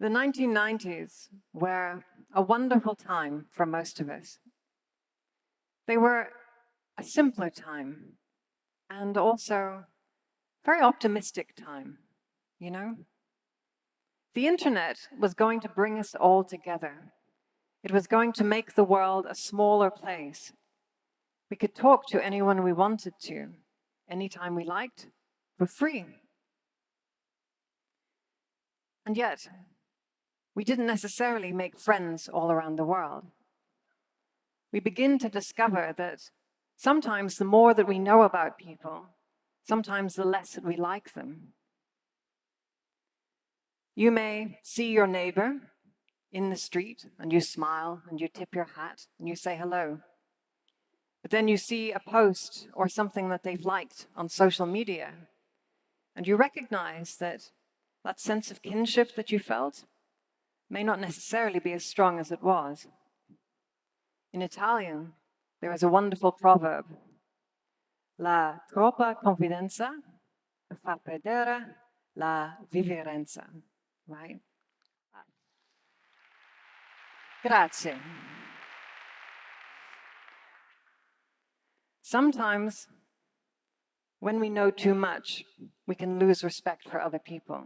The 1990s were a wonderful time for most of us. They were a simpler time and also a very optimistic time, you know? The internet was going to bring us all together. It was going to make the world a smaller place. We could talk to anyone we wanted to, anytime we liked, for free. And yet, we didn't necessarily make friends all around the world. We begin to discover that sometimes the more that we know about people, sometimes the less that we like them. You may see your neighbor in the street and you smile and you tip your hat and you say hello. But then you see a post or something that they've liked on social media and you recognize that that sense of kinship that you felt may not necessarily be as strong as it was. In Italian, there is a wonderful proverb: La troppa confidenza fa perdere la viveranza, right? Grazie. Sometimes, when we know too much, we can lose respect for other people.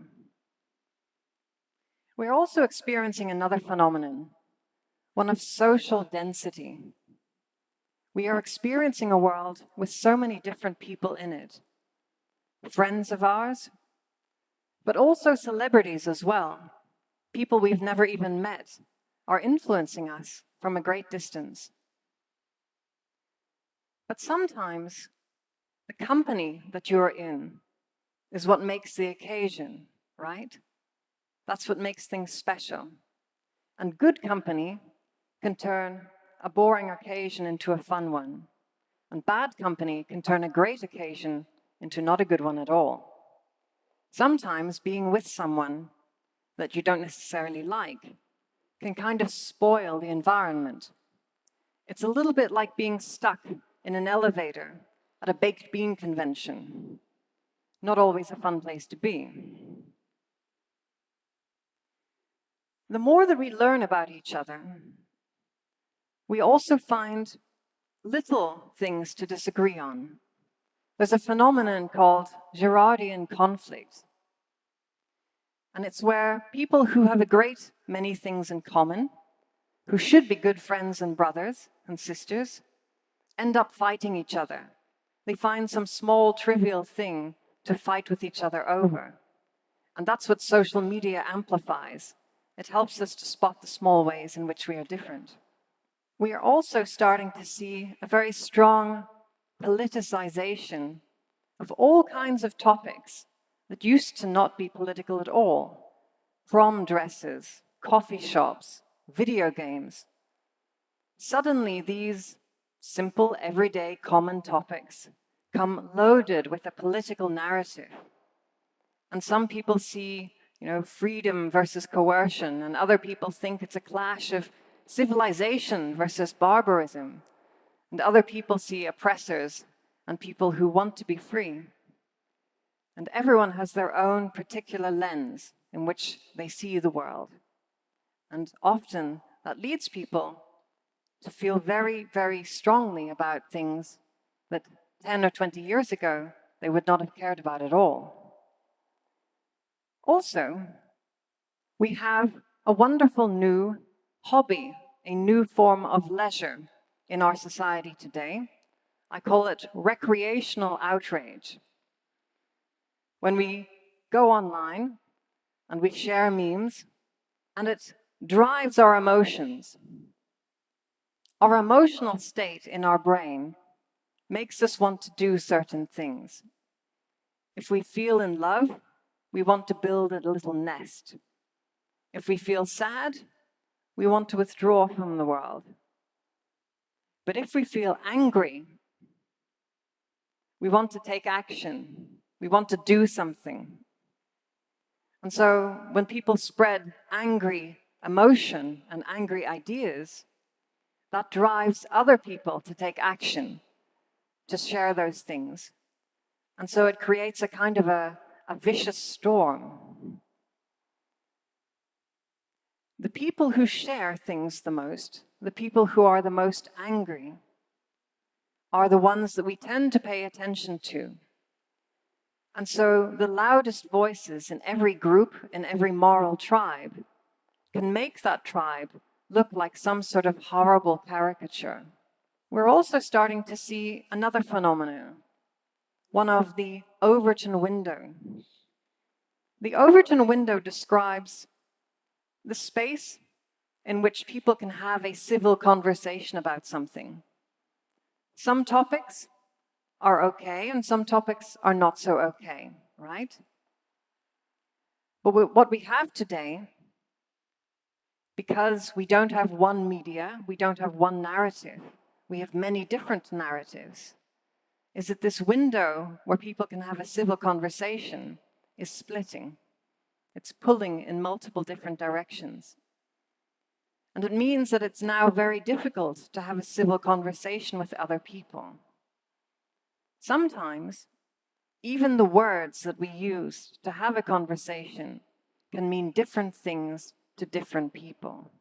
We're also experiencing another phenomenon, one of social density. We are experiencing a world with so many different people in it. Friends of ours, but also celebrities as well. People we've never even met are influencing us from a great distance. But sometimes the company that you're in is what makes the occasion, right? That's what makes things special. And good company can turn a boring occasion into a fun one. And bad company can turn a great occasion into not a good one at all. Sometimes being with someone that you don't necessarily like can kind of spoil the environment. It's a little bit like being stuck in an elevator at a baked bean convention. Not always a fun place to be. The more that we learn about each other, we also find little things to disagree on. There's a phenomenon called Girardian conflict. And it's where people who have a great many things in common, who should be good friends and brothers and sisters, end up fighting each other. They find some small, trivial thing to fight with each other over. And that's what social media amplifies. It helps us to spot the small ways in which we are different. We are also starting to see a very strong politicization of all kinds of topics that used to not be political at all. Prom dresses, coffee shops, video games. Suddenly these simple, everyday, common topics come loaded with a political narrative. And some people see, freedom versus coercion, and other people think it's a clash of civilization versus barbarism. And other people see oppressors and people who want to be free. And everyone has their own particular lens in which they see the world. And often that leads people to feel very, very strongly about things that 10 or 20 years ago they would not have cared about at all. Also, we have a wonderful new hobby, a new form of leisure in our society today. I call it recreational outrage. When we go online and we share memes, and it drives our emotions. Our emotional state in our brain makes us want to do certain things. If we feel in love, we want to build a little nest. If we feel sad, we want to withdraw from the world. But if we feel angry, we want to take action. We want to do something. And so when people spread angry emotion and angry ideas, that drives other people to take action, to share those things. And so it creates a kind of a vicious storm. The people who share things the most, the people who are the most angry, are the ones that we tend to pay attention to. And so the loudest voices in every group, in every moral tribe, can make that tribe look like some sort of horrible caricature. We're also starting to see another phenomenon, one of the Overton window. The Overton window describes the space in which people can have a civil conversation about something. Some topics are okay and some topics are not so okay, right? But what we have today, because we don't have one media, we don't have one narrative, we have many different narratives, is that this window where people can have a civil conversation is splitting. It's pulling in multiple different directions. And it means that it's now very difficult to have a civil conversation with other people. Sometimes, even the words that we use to have a conversation can mean different things to different people.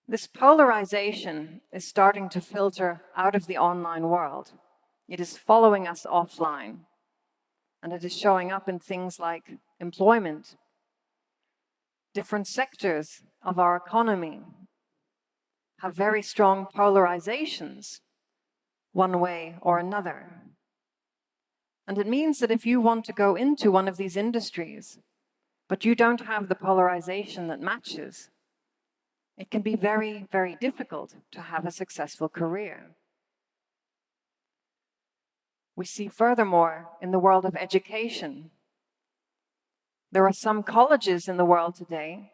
This polarization is starting to filter out of the online world. It is following us offline, and it is showing up in things like employment. Different sectors of our economy have very strong polarizations, one way or another. And it means that if you want to go into one of these industries, but you don't have the polarization that matches, it can be very, very difficult to have a successful career. We see furthermore in the world of education, there are some colleges in the world today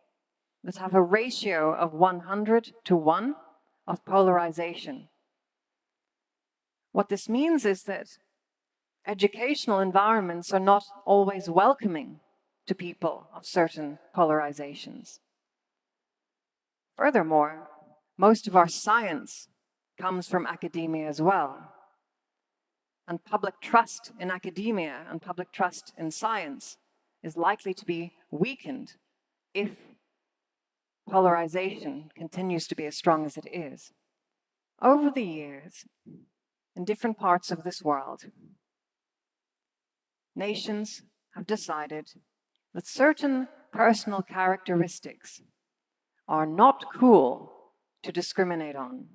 that have a ratio of 100 to 1 of polarization. What this means is that educational environments are not always welcoming to people of certain polarizations. Furthermore, most of our science comes from academia as well. And public trust in academia and public trust in science is likely to be weakened if polarization continues to be as strong as it is. Over the years, in different parts of this world, nations have decided that certain personal characteristics are not cool to discriminate on.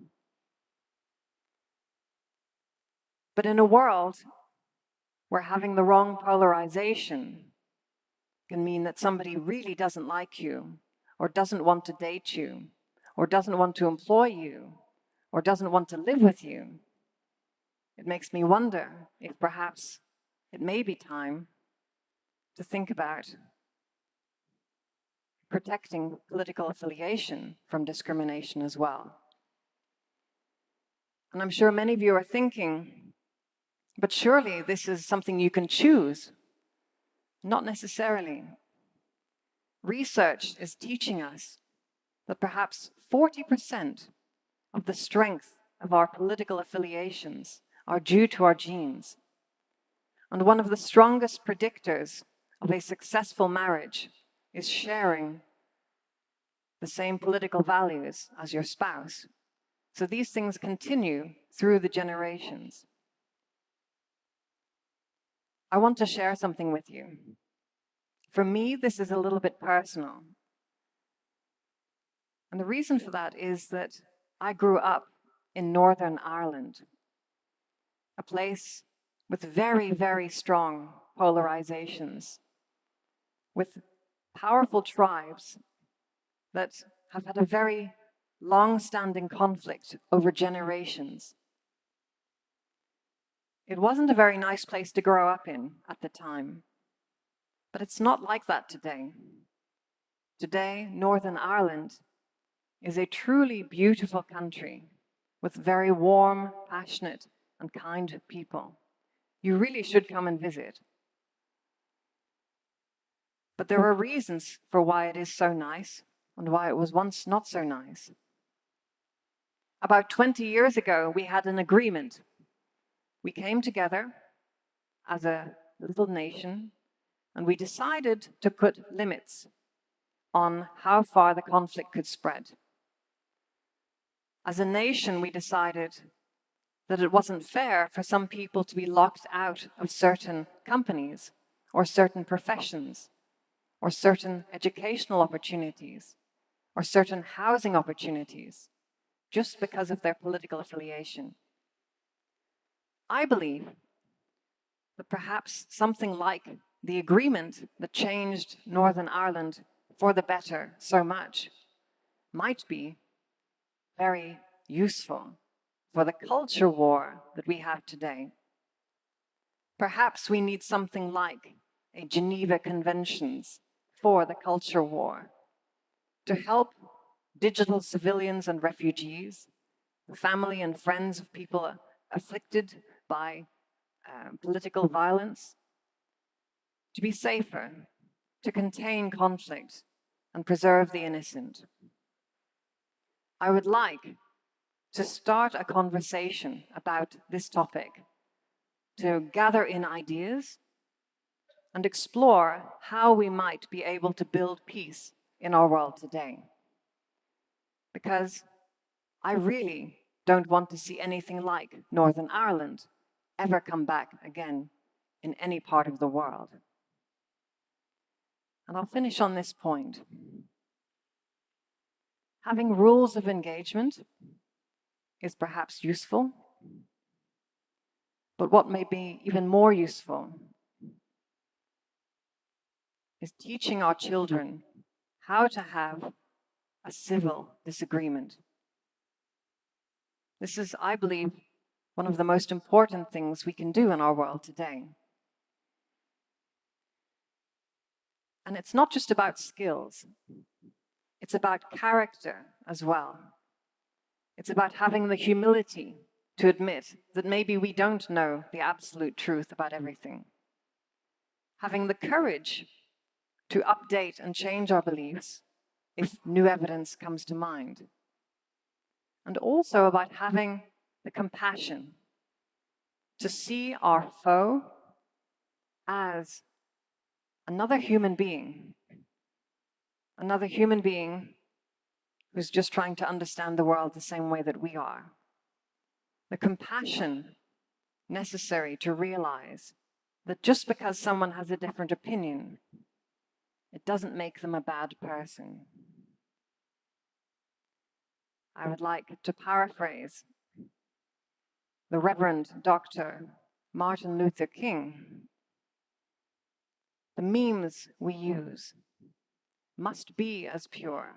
But in a world where having the wrong polarization can mean that somebody really doesn't like you, or doesn't want to date you, or doesn't want to employ you, or doesn't want to live with you, it makes me wonder if perhaps it may be time to think about protecting political affiliation from discrimination as well. And I'm sure many of you are thinking, but surely this is something you can choose. Not necessarily. Research is teaching us that perhaps 40% of the strength of our political affiliations are due to our genes. And one of the strongest predictors of a successful marriage is sharing the same political values as your spouse. So these things continue through the generations. I want to share something with you. For me, this is a little bit personal. And the reason for that is that I grew up in Northern Ireland, a place with very, very strong polarizations, with powerful tribes that have had a very long-standing conflict over generations. It wasn't a very nice place to grow up in at the time, but it's not like that today. Today, Northern Ireland is a truly beautiful country with very warm, passionate, and kind people. You really should come and visit. But there are reasons for why it is so nice and why it was once not so nice. About 20 years ago, we had an agreement. We came together as a little nation and we decided to put limits on how far the conflict could spread. As a nation, we decided that it wasn't fair for some people to be locked out of certain companies or certain professions or certain educational opportunities or certain housing opportunities just because of their political affiliation. I believe that perhaps something like the agreement that changed Northern Ireland for the better so much might be very useful for the culture war that we have today. Perhaps we need something like a Geneva Conventions for the culture war to help digital civilians and refugees, the family and friends of people afflicted by political violence, to be safer, to contain conflict and preserve the innocent. I would like to start a conversation about this topic, to gather in ideas and explore how we might be able to build peace in our world today. Because I really don't want to see anything like Northern Ireland ever come back again in any part of the world. And I'll finish on this point. Having rules of engagement is perhaps useful, but what may be even more useful is teaching our children how to have a civil disagreement. This is, I believe, one of the most important things we can do in our world today. And it's not just about skills, it's about character as well. It's about having the humility to admit that maybe we don't know the absolute truth about everything. Having the courage to update and change our beliefs if new evidence comes to mind. And also about having the compassion to see our foe as another human being who's just trying to understand the world the same way that we are. The compassion necessary to realize that just because someone has a different opinion, it doesn't make them a bad person. I would like to paraphrase the Reverend Dr. Martin Luther King. The means we use must be as pure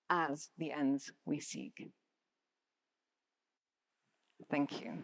as the ends we seek. Thank you.